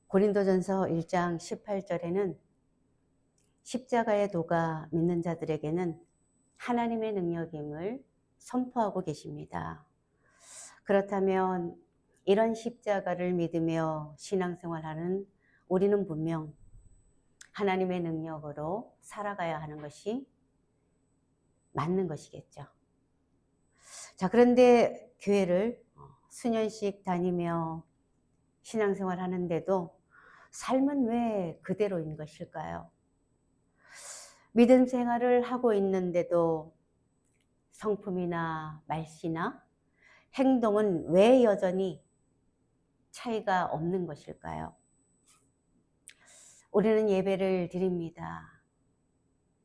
고린도전서 1장 18절에는 십자가의 도가 믿는 자들에게는 하나님의 능력임을 선포하고 계십니다. 그렇다면 이런 십자가를 믿으며 신앙생활하는 우리는 분명 하나님의 능력으로 살아가야 하는 것이 맞는 것이겠죠. 자, 그런데 교회를 수년씩 다니며 신앙생활 하는데도 삶은 왜 그대로인 것일까요? 믿음 생활을 하고 있는데도 성품이나 말씨나 행동은 왜 여전히 차이가 없는 것일까요? 우리는 예배를 드립니다.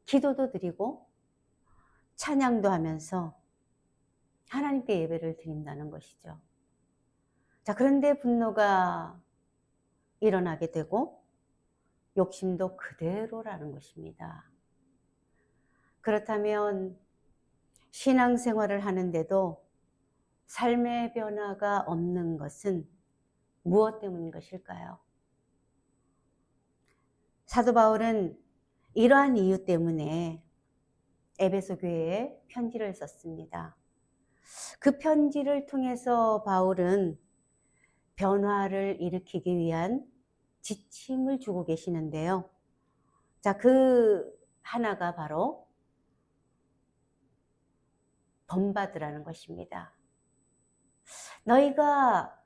기도도 드리고 찬양도 하면서 하나님께 예배를 드린다는 것이죠. 자, 그런데 분노가 일어나게 되고 욕심도 그대로라는 것입니다. 그렇다면 신앙생활을 하는데도 삶의 변화가 없는 것은 무엇 때문인 것일까요? 사도 바울은 이러한 이유 때문에 에베소 교회에 편지를 썼습니다. 그 편지를 통해서 바울은 변화를 일으키기 위한 지침을 주고 계시는데요. 자, 그 하나가 바로 본받으라는 것입니다. 너희가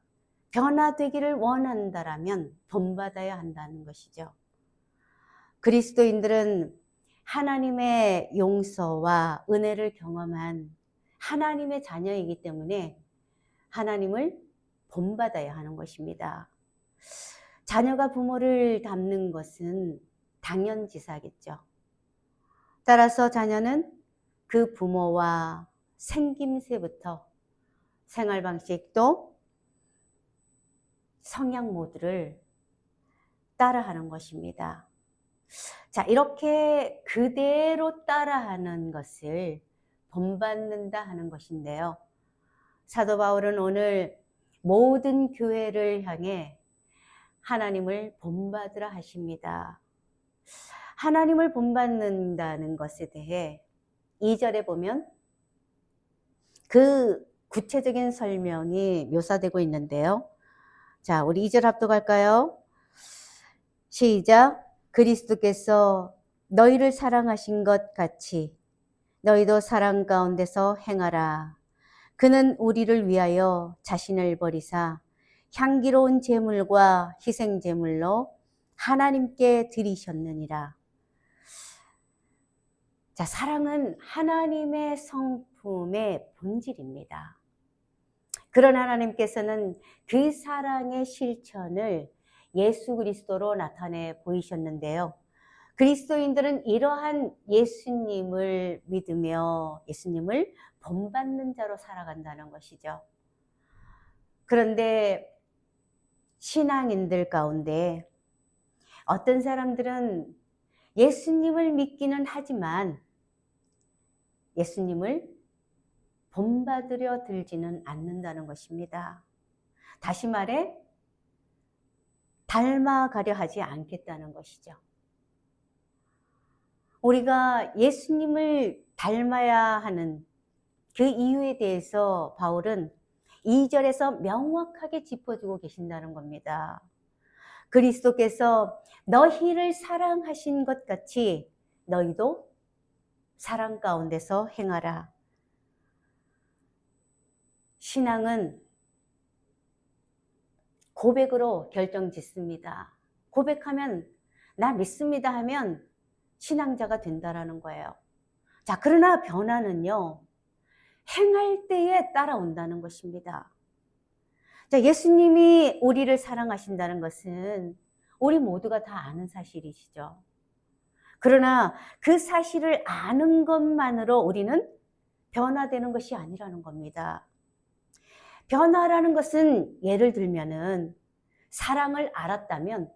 변화되기를 원한다라면 본받아야 한다는 것이죠. 그리스도인들은 하나님의 용서와 은혜를 경험한 하나님의 자녀이기 때문에 하나님을 본받아야 하는 것입니다. 자녀가 부모를 닮는 것은 당연지사겠죠. 따라서 자녀는 그 부모와 생김새부터 생활 방식도 성향 모두를 따라하는 것입니다. 자, 이렇게 그대로 따라하는 것을 본받는다 하는 것인데요. 사도 바울은 오늘 모든 교회를 향해 하나님을 본받으라 하십니다. 하나님을 본받는다는 것에 대해 2절에 보면 그 구체적인 설명이 묘사되고 있는데요. 자, 우리 2절 합독할까요? 시작. 그리스도께서 너희를 사랑하신 것 같이 너희도 사랑 가운데서 행하라. 그는 우리를 위하여 자신을 버리사 향기로운 제물과 희생 제물로 하나님께 드리셨느니라. 자, 사랑은 하나님의 성품의 본질입니다. 그런 하나님께서는 그 사랑의 실천을 예수 그리스도로 나타내 보이셨는데요. 그리스도인들은 이러한 예수님을 믿으며 예수님을 본받는 자로 살아간다는 것이죠. 그런데 신앙인들 가운데 어떤 사람들은 예수님을 믿기는 하지만 예수님을 본받으려 들지는 않는다는 것입니다. 다시 말해 닮아가려 하지 않겠다는 것이죠. 우리가 예수님을 닮아야 하는 그 이유에 대해서 바울은 2절에서 명확하게 짚어주고 계신다는 겁니다. 그리스도께서 너희를 사랑하신 것 같이 너희도 사랑 가운데서 행하라. 신앙은 고백으로 결정짓습니다. 고백하면 나 믿습니다 하면 신앙자가 된다라는 거예요. 자, 그러나 변화는요, 행할 때에 따라온다는 것입니다. 자, 예수님이 우리를 사랑하신다는 것은 우리 모두가 다 아는 사실이시죠. 그러나 그 사실을 아는 것만으로 우리는 변화되는 것이 아니라는 겁니다. 변화라는 것은 예를 들면은 사랑을 알았다면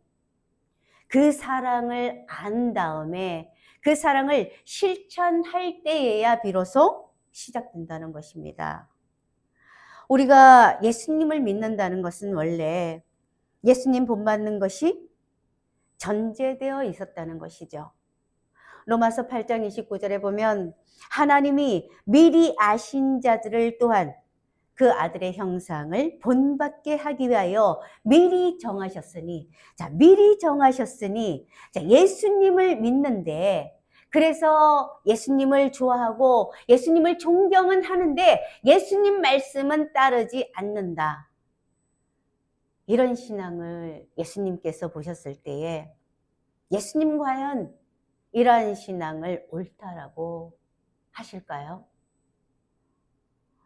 그 사랑을 안 다음에 그 사랑을 실천할 때에야 비로소 시작된다는 것입니다. 우리가 예수님을 믿는다는 것은 원래 예수님 본받는 것이 전제되어 있었다는 것이죠. 로마서 8장 29절에 보면 하나님이 미리 아신 자들을 또한 그 아들의 형상을 본받게 하기 위하여 미리 정하셨으니, 자, 미리 정하셨으니, 자, 예수님을 믿는데, 그래서 예수님을 좋아하고 예수님을 존경은 하는데 예수님 말씀은 따르지 않는다. 이런 신앙을 예수님께서 보셨을 때에 예수님 과연 이러한 신앙을 옳다라고 하실까요?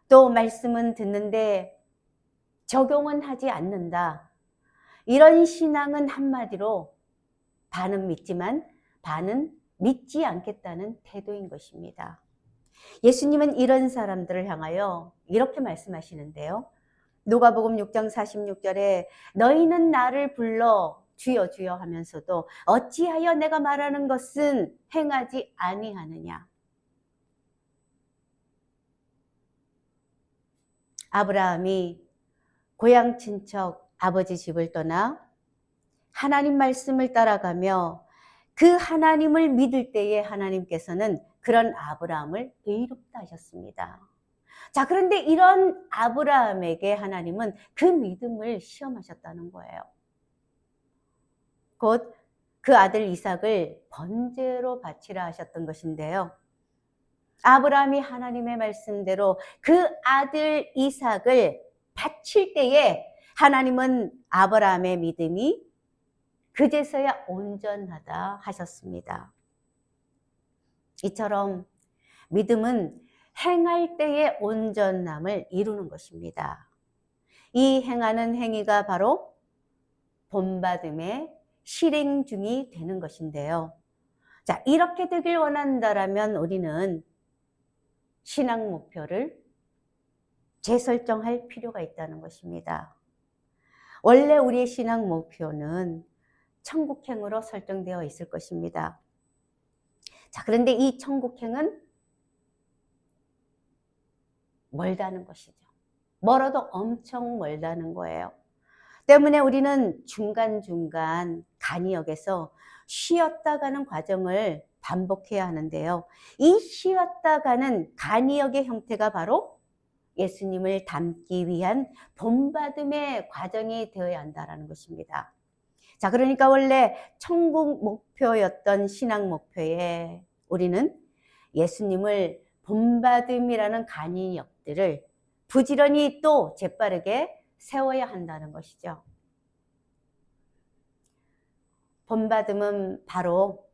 또 말씀은 듣는데 적용은 하지 않는다. 이런 신앙은 한마디로 반은 믿지만 반은 믿지 않겠다는 태도인 것입니다. 예수님은 이런 사람들을 향하여 이렇게 말씀하시는데요. 누가복음 6장 46절에 너희는 나를 불러 주여 주여 하면서도 어찌하여 내가 말하는 것은 행하지 아니하느냐. 아브라함이 고향 친척 아버지 집을 떠나 하나님 말씀을 따라가며 그 하나님을 믿을 때에 하나님께서는 그런 아브라함을 의롭다 하셨습니다. 자, 그런데 이런 아브라함에게 하나님은 그 믿음을 시험하셨다는 거예요. 곧 그 아들 이삭을 번제로 바치라 하셨던 것인데요. 아브라함이 하나님의 말씀대로 그 아들 이삭을 바칠 때에 하나님은 아브라함의 믿음이 그제서야 온전하다 하셨습니다. 이처럼 믿음은 행할 때의 온전함을 이루는 것입니다. 이 행하는 행위가 바로 본받음의 실행 중이 되는 것인데요. 자, 이렇게 되길 원한다라면 우리는 신앙 목표를 재설정할 필요가 있다는 것입니다. 원래 우리의 신앙 목표는 천국행으로 설정되어 있을 것입니다. 자, 그런데 이 천국행은 멀다는 것이죠. 멀어도 엄청 멀다는 거예요. 때문에 우리는 중간중간 간이역에서 쉬었다 가는 과정을 반복해야 하는데요. 이 쉬었다 가는 간이역의 형태가 바로 예수님을 닮기 위한 본받음의 과정이 되어야 한다는 것입니다. 자, 그러니까 원래 천국 목표였던 신앙 목표에 우리는 예수님을 본받음이라는 간이역들을 부지런히 또 재빠르게 세워야 한다는 것이죠. 본받음은 바로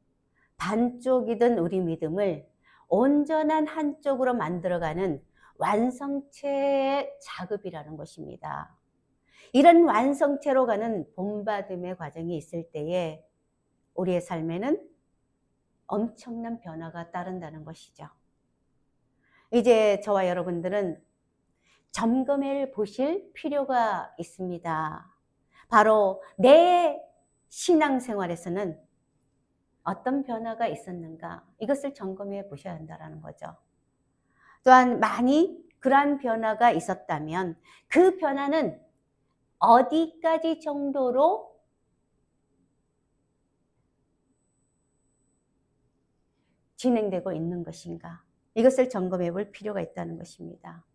반쪽이든 우리 믿음을 온전한 한쪽으로 만들어가는 완성체의 작업이라는 것입니다. 이런 완성체로 가는 본받음의 과정이 있을 때에 우리의 삶에는 엄청난 변화가 따른다는 것이죠. 이제 저와 여러분들은 점검해 보실 필요가 있습니다. 바로 내 신앙생활에서는 어떤 변화가 있었는가, 이것을 점검해 보셔야 한다는 거죠. 또한 많이 그러한 변화가 있었다면 그 변화는 어디까지 정도로 진행되고 있는 것인가, 이것을 점검해 볼 필요가 있다는 것입니다.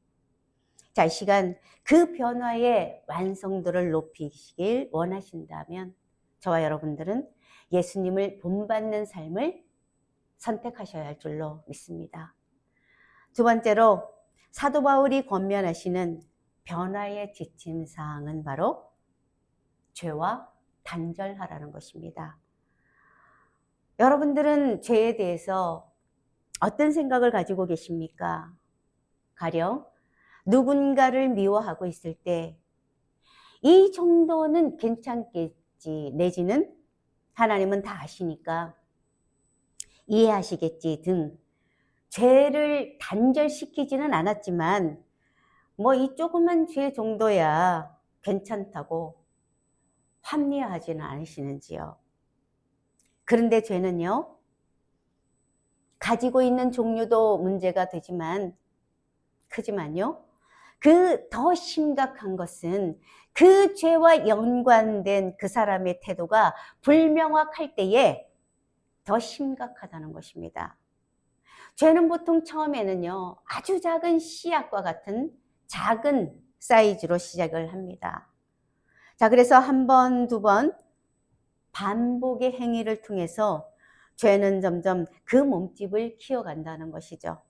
자, 이 시간 그 변화의 완성도를 높이시길 원하신다면 저와 여러분들은 예수님을 본받는 삶을 선택하셔야 할 줄로 믿습니다. 두 번째로 사도 바울이 권면하시는 변화의 지침사항은 바로 죄와 단절하라는 것입니다. 여러분들은 죄에 대해서 어떤 생각을 가지고 계십니까? 가령 누군가를 미워하고 있을 때 이 정도는 괜찮겠지, 내지는 하나님은 다 아시니까 이해하시겠지 등 죄를 단절시키지는 않았지만 뭐 이 조그만 죄 정도야 괜찮다고 합리화하지는 않으시는지요. 그런데 죄는요, 가지고 있는 종류도 문제가 되지만 크지만요, 그 더 심각한 것은 그 죄와 연관된 그 사람의 태도가 불명확할 때에 더 심각하다는 것입니다. 죄는 보통 처음에는요, 아주 작은 씨앗과 같은 작은 사이즈로 시작을 합니다. 자, 그래서 한 번, 두 번 반복의 행위를 통해서 죄는 점점 그 몸집을 키워간다는 것이죠.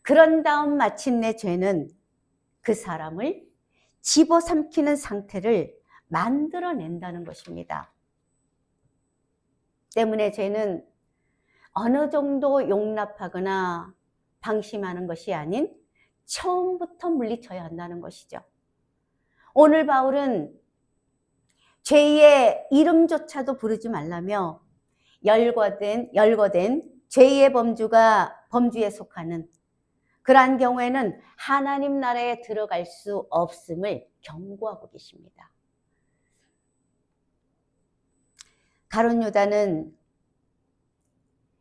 그런 다음 마침내 죄는 그 사람을 집어삼키는 상태를 만들어낸다는 것입니다. 때문에 죄는 어느 정도 용납하거나 방심하는 것이 아닌 처음부터 물리쳐야 한다는 것이죠. 오늘 바울은 죄의 이름조차도 부르지 말라며 열거된 죄의 범주에 속하는 그러한 경우에는 하나님 나라에 들어갈 수 없음을 경고하고 계십니다. 가룟 유다는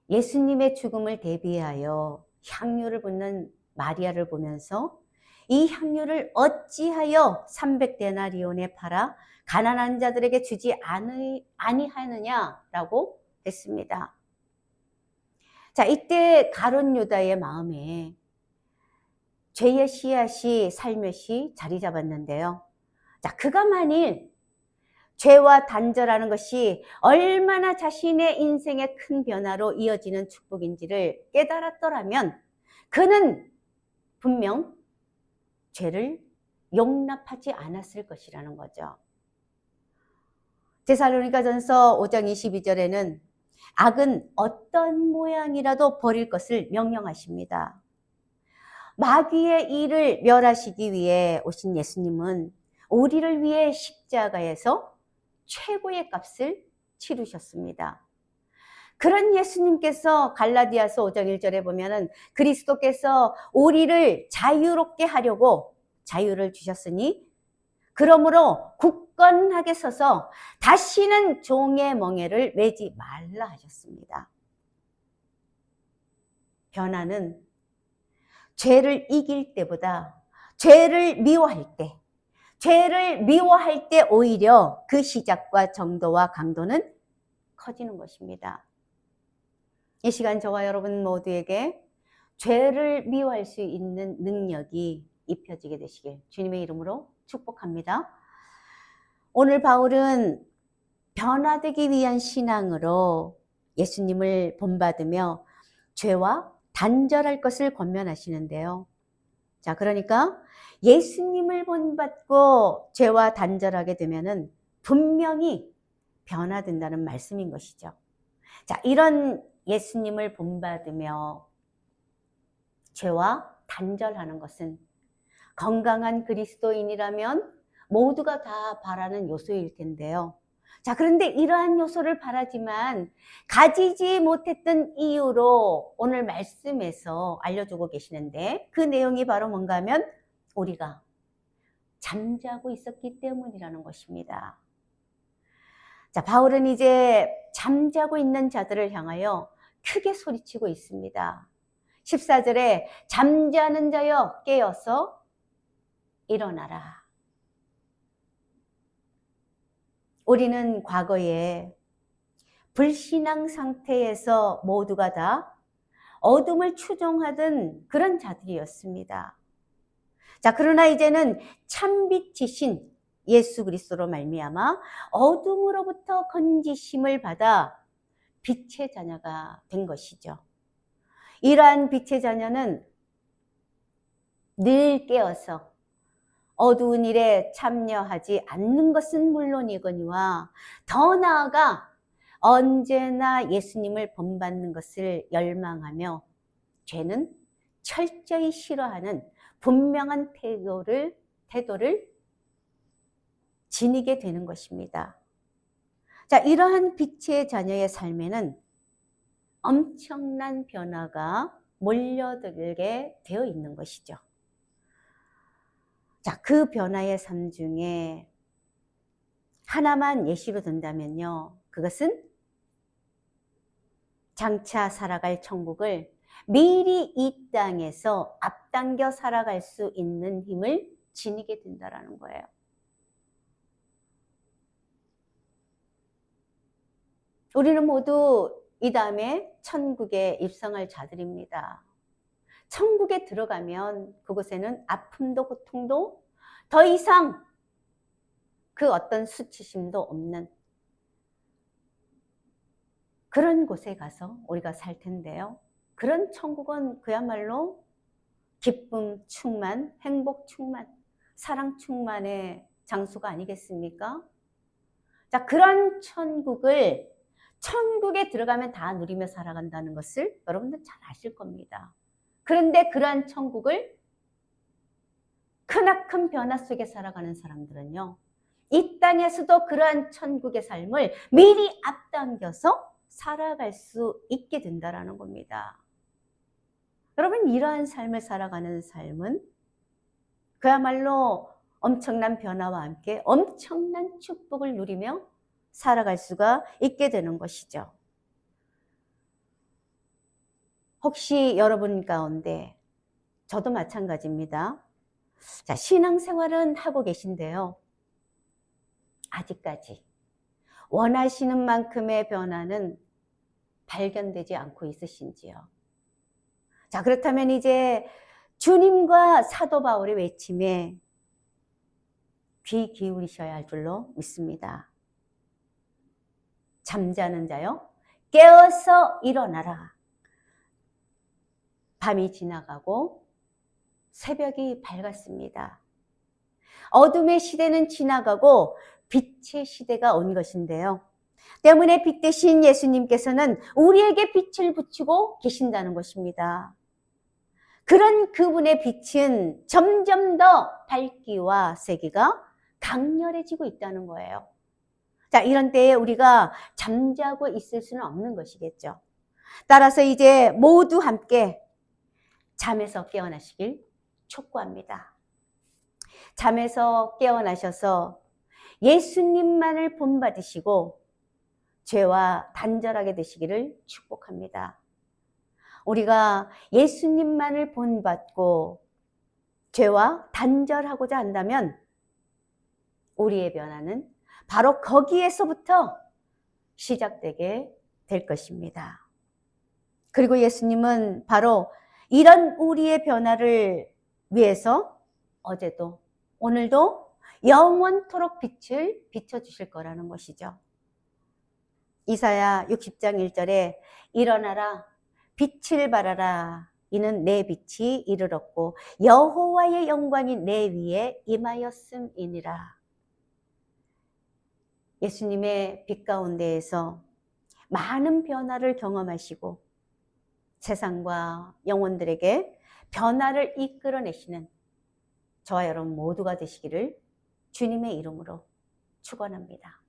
예수님의 죽음을 대비하여 향유를 붓는 마리아를 보면서 이 향유를 어찌하여 300데나리온에 팔아 가난한 자들에게 주지 아니하느냐라고 했습니다. 자, 이때 가룟 유다의 마음에 죄의 씨앗이 살며시 자리 잡았는데요. 자, 그가 만일 죄와 단절하는 것이 얼마나 자신의 인생의 큰 변화로 이어지는 축복인지를 깨달았더라면 그는 분명 죄를 용납하지 않았을 것이라는 거죠. 데살로니가전서 5장 22절에는 악은 어떤 모양이라도 버릴 것을 명령하십니다. 마귀의 일을 멸하시기 위해 오신 예수님은 우리를 위해 십자가에서 최고의 값을 치르셨습니다. 그런 예수님께서 갈라디아서 5장 1절에 보면은 그리스도께서 우리를 자유롭게 하려고 자유를 주셨으니 그러므로 굳건하게 서서 다시는 종의 멍에를 매지 말라 하셨습니다. 변화는 죄를 이길 때보다 죄를 미워할 때 오히려 그 시작과 정도와 강도는 커지는 것입니다. 이 시간 저와 여러분 모두에게 죄를 미워할 수 있는 능력이 입혀지게 되시길 주님의 이름으로 축복합니다. 오늘 바울은 변화되기 위한 신앙으로 예수님을 본받으며 죄와 단절할 것을 권면하시는데요. 자, 그러니까 예수님을 본받고 죄와 단절하게 되면은 분명히 변화된다는 말씀인 것이죠. 자, 이런 예수님을 본받으며 죄와 단절하는 것은 건강한 그리스도인이라면 모두가 다 바라는 요소일 텐데요. 자, 그런데 이러한 요소를 바라지만 가지지 못했던 이유로 오늘 말씀에서 알려주고 계시는데 그 내용이 바로 뭔가 하면 우리가 잠자고 있었기 때문이라는 것입니다. 자, 바울은 이제 잠자고 있는 자들을 향하여 크게 소리치고 있습니다. 14절에 잠자는 자여 깨어서 일어나라. 우리는 과거에 불신앙 상태에서 모두가 다 어둠을 추종하던 그런 자들이었습니다. 자, 그러나 이제는 참빛이신 예수 그리스도로 말미암아 어둠으로부터 건지심을 받아 빛의 자녀가 된 것이죠. 이러한 빛의 자녀는 늘 깨어서 어두운 일에 참여하지 않는 것은 물론이거니와 더 나아가 언제나 예수님을 본받는 것을 열망하며 죄는 철저히 싫어하는 분명한 태도를 지니게 되는 것입니다. 자, 이러한 빛의 자녀의 삶에는 엄청난 변화가 몰려들게 되어 있는 것이죠. 자, 그 변화의 삶 중에 하나만 예시로 든다면요. 그것은 장차 살아갈 천국을 미리 이 땅에서 앞당겨 살아갈 수 있는 힘을 지니게 된다라는 거예요. 우리는 모두 이 다음에 천국에 입성할 자들입니다. 천국에 들어가면 그곳에는 아픔도 고통도 더 이상 그 어떤 수치심도 없는 그런 곳에 가서 우리가 살 텐데요. 그런 천국은 그야말로 기쁨 충만, 행복 충만, 사랑 충만의 장소가 아니겠습니까? 자, 그런 천국에 들어가면 다 누리며 살아간다는 것을 여러분들 잘 아실 겁니다. 그런데 그러한 천국을 크나큰 변화 속에 살아가는 사람들은요, 이 땅에서도 그러한 천국의 삶을 미리 앞당겨서 살아갈 수 있게 된다는 겁니다. 여러분, 이러한 삶을 살아가는 삶은 그야말로 엄청난 변화와 함께 엄청난 축복을 누리며 살아갈 수가 있게 되는 것이죠. 혹시 여러분 가운데, 저도 마찬가지입니다. 자, 신앙생활은 하고 계신데요. 아직까지 원하시는 만큼의 변화는 발견되지 않고 있으신지요? 자, 그렇다면 이제 주님과 사도 바울의 외침에 귀 기울이셔야 할 줄로 믿습니다. 잠자는 자요, 깨어서 일어나라. 밤이 지나가고 새벽이 밝았습니다. 어둠의 시대는 지나가고 빛의 시대가 온 것인데요. 때문에 빛 대신 예수님께서는 우리에게 빛을 비추고 계신다는 것입니다. 그런 그분의 빛은 점점 더 밝기와 세기가 강렬해지고 있다는 거예요. 자, 이런 때에 우리가 잠자고 있을 수는 없는 것이겠죠. 따라서 이제 모두 함께 잠에서 깨어나시길 촉구합니다. 잠에서 깨어나셔서 예수님만을 본받으시고 죄와 단절하게 되시기를 축복합니다. 우리가 예수님만을 본받고 죄와 단절하고자 한다면 우리의 변화는 바로 거기에서부터 시작되게 될 것입니다. 그리고 예수님은 바로 이런 우리의 변화를 위해서 어제도 오늘도 영원토록 빛을 비춰주실 거라는 것이죠. 이사야 60장 1절에 일어나라 빛을 발하라 이는 내 빛이 이르렀고 여호와의 영광이 내 위에 임하였음이니라. 예수님의 빛 가운데에서 많은 변화를 경험하시고 세상과 영혼들에게 변화를 이끌어내시는 저와 여러분 모두가 되시기를 주님의 이름으로 축원합니다.